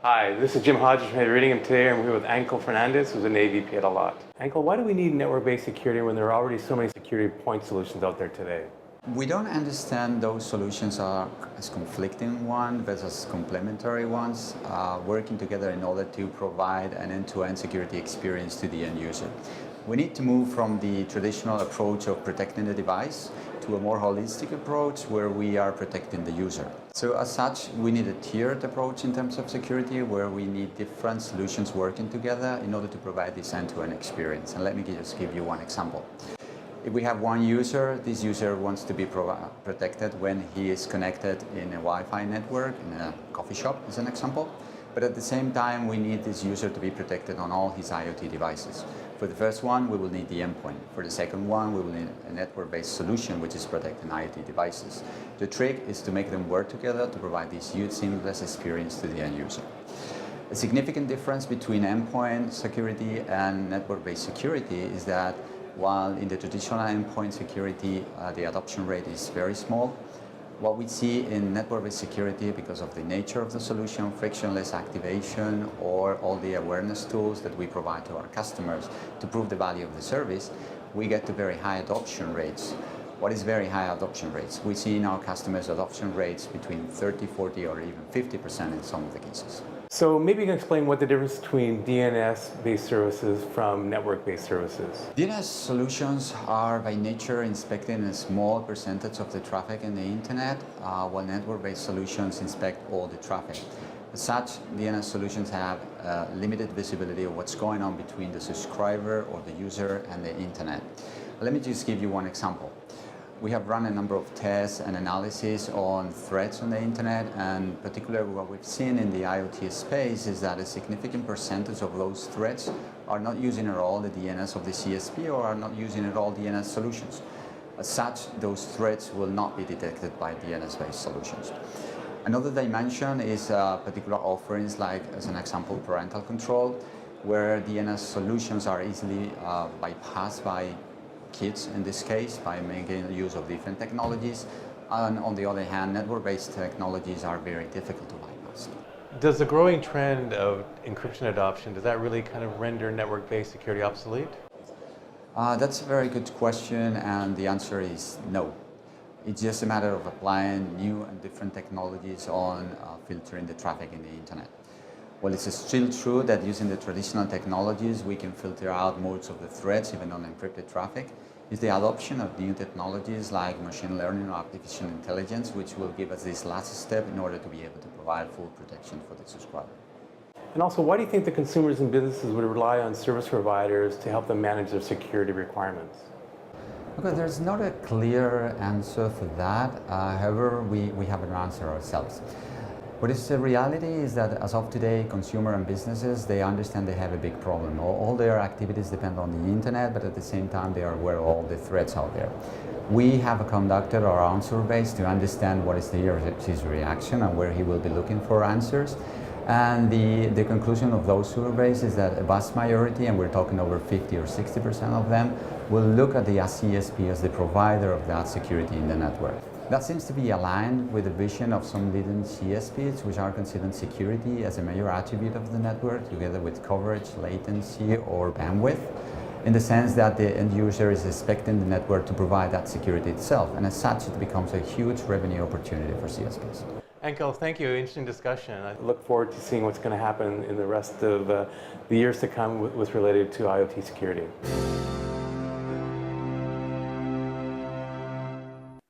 Hi, this is Jim Hodges from Head Reading, and today I'm here with Fernandez, who's an AVP at Allot. Why do we need network-based security when there are already so many security point solutions out there today? We don't understand those solutions are as conflicting ones versus complementary ones, working together in order to provide an end-to-end security experience to the end user. We need to move from the traditional approach of protecting the device to a more holistic approach where we are protecting the user. So as such, we need a tiered approach in terms of security where we need different solutions working together in order to provide this end-to-end experience. And let me just give you one example. If we have one user, this user wants to be protected when he is connected in a Wi-Fi network, in a coffee shop as an example. But at the same time, we need this user to be protected on all his IoT devices. For the first one, we will need the endpoint. For the second one, we will need a network-based solution which is protecting IoT devices. The trick is to make them work together to provide this huge seamless experience to the end user. A significant difference between endpoint security and network-based security is that while in the traditional endpoint security, the adoption rate is very small, what we see in network-based security, because of the nature of the solution, frictionless activation, or all the awareness tools that we provide to our customers to prove the value of the service, we get to very high adoption rates. What is very high adoption rates? We see in our customers adoption rates between 30, 40, or even 50% in some of the cases. So maybe you can explain what the difference between DNS-based services from network-based services. DNS solutions are by nature inspecting a small percentage of the traffic in the internet, while network-based solutions inspect all the traffic. As such, DNS solutions have limited visibility of what's going on between the subscriber or the user and the internet. Let me just give you one example. We have run a number of tests and analyses on threats on the internet, and particularly what we've seen in the IoT space is that a significant percentage of those threats are not using at all the DNS of the CSP or are not using at all DNS solutions. As such, those threats will not be detected by DNS-based solutions. Another dimension is particular offerings like, as an example, parental control, where DNS solutions are easily bypassed by kids in this case by making use of different technologies, and on the other hand, network-based technologies are very difficult to bypass. Does the growing trend of encryption adoption, does that really kind of render network-based security obsolete? That's a very good question, and the answer is no. It's just a matter of applying new and different technologies on filtering the traffic in the internet. Well, it's still true that using the traditional technologies, we can filter out most of the threats, even on encrypted traffic. It's the adoption of new technologies like machine learning or artificial intelligence, which will give us this last step in order to be able to provide full protection for the subscriber. And also, why do you think the consumers and businesses would rely on service providers to help them manage their security requirements? Okay, there's not a clear answer for that. However, we have an answer ourselves. What is the reality is that as of today, consumer and businesses, they understand they have a big problem. All their activities depend on the internet, but at the same time, they are aware of all the threats out there. We have conducted our own surveys to understand what is his reaction and where he will be looking for answers. And the conclusion of those surveys is that a vast majority, and we're talking over 50 or 60% of them, will look at the CSP as the provider of that security in the network. That seems to be aligned with the vision of some leading CSPs, which are considering security as a major attribute of the network, together with coverage, latency, or bandwidth, in the sense that the end user is expecting the network to provide that security itself. And as such, it becomes a huge revenue opportunity for CSPs. Ankel, thank you. Interesting discussion. I look forward to seeing what's going to happen in the rest of the years to come with related to IoT security.